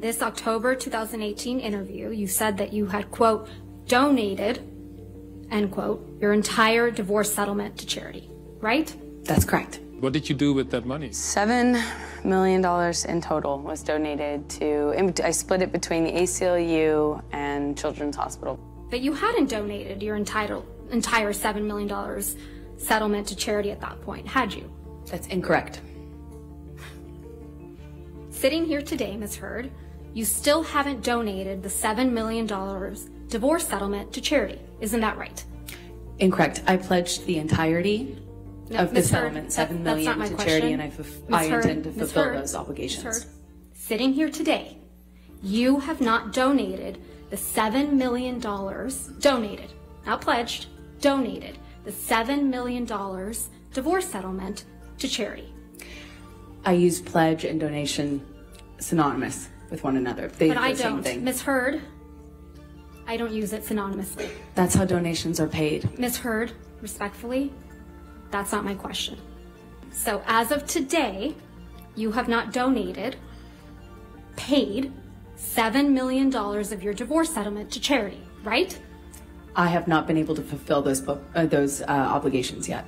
this October 2018 interview, you said that you had, quote, donated, end quote, your entire divorce settlement to charity, right? That's correct. What did you do with that money? $7 million in total was donated to, I split it between the ACLU and Children's Hospital. But you hadn't donated your entire $7 million settlement to charity at that point, had you? That's incorrect. Sitting here today, Ms. Heard, you still haven't donated the $7 million divorce settlement to charity. Isn't that right? Incorrect. I pledged the entirety of the settlement, $7 million to charity, and I intend to fulfill those obligations. Ms. Heard, sitting here today, you have not donated the $7 million, donated, not pledged, donated the $7 million divorce settlement to charity. I use pledge and donation synonymous with one another. But I don't. Ms. Heard, I don't use it synonymously. That's how donations are paid. Ms. Heard, respectfully, that's not my question. So as of today, you have not donated, paid $7 million of your divorce settlement to charity, right? I have not been able to fulfill those obligations yet.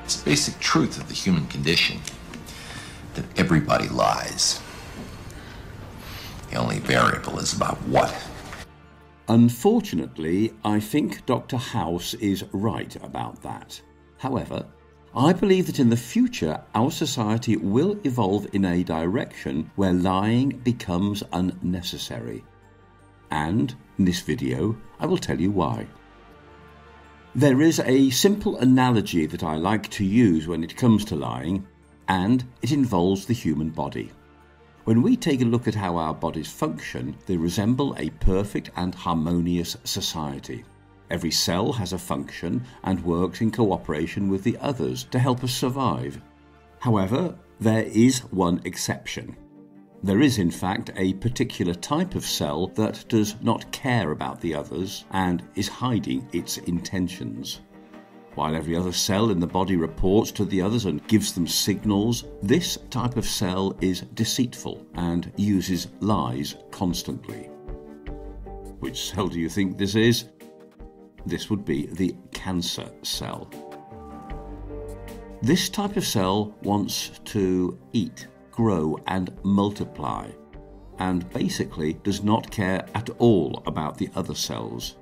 It's the basic truth of the human condition that everybody lies. The only variable is about what. Unfortunately, I think Dr. House is right about that. However, I believe that in the future our society will evolve in a direction where lying becomes unnecessary. And in this video, I will tell you why. There is a simple analogy that I like to use when it comes to lying, and it involves the human body. When we take a look at how our bodies function, they resemble a perfect and harmonious society. Every cell has a function and works in cooperation with the others to help us survive. However, there is one exception. There is, in fact, a particular type of cell that does not care about the others and is hiding its intentions. While every other cell in the body reports to the others and gives them signals, this type of cell is deceitful and uses lies constantly. Which cell do you think this is? This would be the cancer cell. This type of cell wants to eat, grow and multiply, and basically does not care at all about the other cells.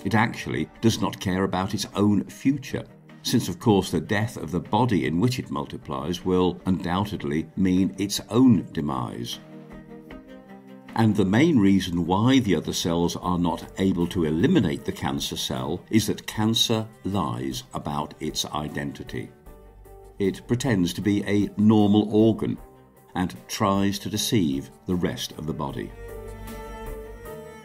It actually does not care about its own future, since of course the death of the body in which it multiplies will undoubtedly mean its own demise. And the main reason why the other cells are not able to eliminate the cancer cell is that cancer lies about its identity. It pretends to be a normal organ and tries to deceive the rest of the body.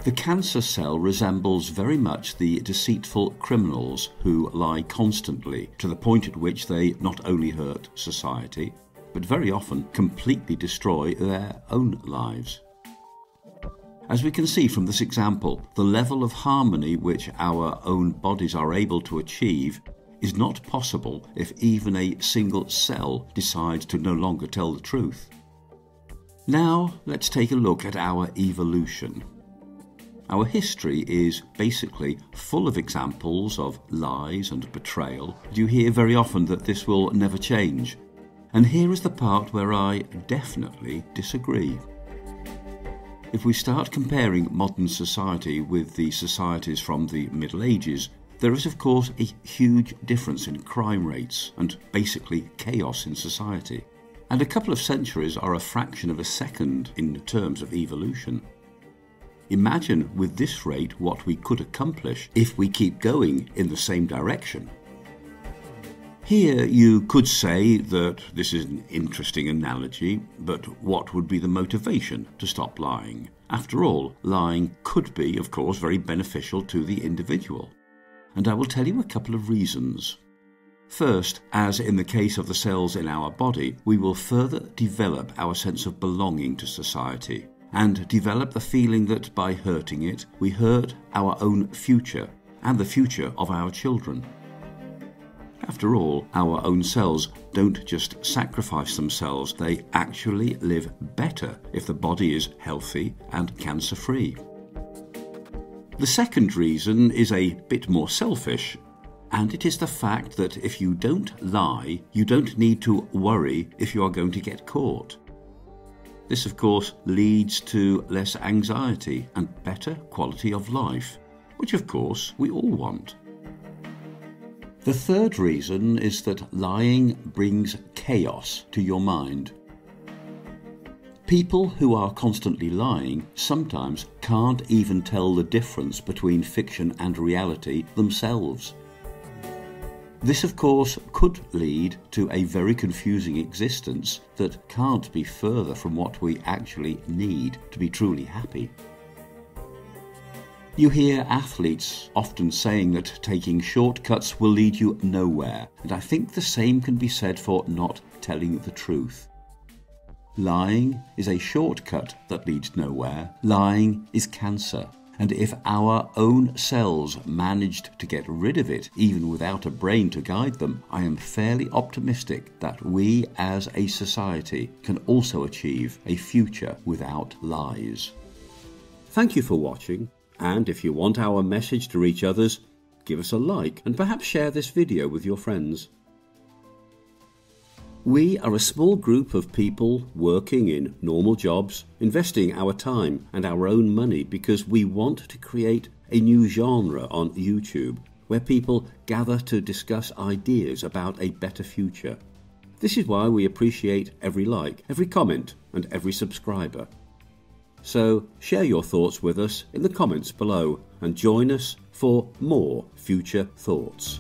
The cancer cell resembles very much the deceitful criminals who lie constantly, to the point at which they not only hurt society, but very often completely destroy their own lives. As we can see from this example, the level of harmony which our own bodies are able to achieve is not possible if even a single cell decides to no longer tell the truth. Now let's take a look at our evolution. Our history is basically full of examples of lies and betrayal. You hear very often that this will never change. And here is the part where I definitely disagree. If we start comparing modern society with the societies from the Middle Ages, there is of course a huge difference in crime rates and basically chaos in society. And a couple of centuries are a fraction of a second in terms of evolution. Imagine with this rate what we could accomplish if we keep going in the same direction. Here you could say that this is an interesting analogy, but what would be the motivation to stop lying? After all, lying could be, of course, very beneficial to the individual. And I will tell you a couple of reasons. First, as in the case of the cells in our body, we will further develop our sense of belonging to society and develop the feeling that by hurting it, we hurt our own future and the future of our children. After all, our own cells don't just sacrifice themselves, they actually live better if the body is healthy and cancer-free. The second reason is a bit more selfish, and it is the fact that if you don't lie, you don't need to worry if you are going to get caught. This, of course, leads to less anxiety and better quality of life, which, of course, we all want. The third reason is that lying brings chaos to your mind. People who are constantly lying sometimes can't even tell the difference between fiction and reality themselves. This, of course, could lead to a very confusing existence that can't be further from what we actually need to be truly happy. You hear athletes often saying that taking shortcuts will lead you nowhere, and I think the same can be said for not telling the truth. Lying is a shortcut that leads nowhere. Lying is cancer. And if our own cells managed to get rid of it, even without a brain to guide them, I am fairly optimistic that we as a society can also achieve a future without lies. Thank you for watching, and if you want our message to reach others, give us a like and perhaps share this video with your friends. We are a small group of people working in normal jobs, investing our time and our own money because we want to create a new genre on YouTube where people gather to discuss ideas about a better future. This is why we appreciate every like, every comment and every subscriber. So share your thoughts with us in the comments below and join us for more future thoughts.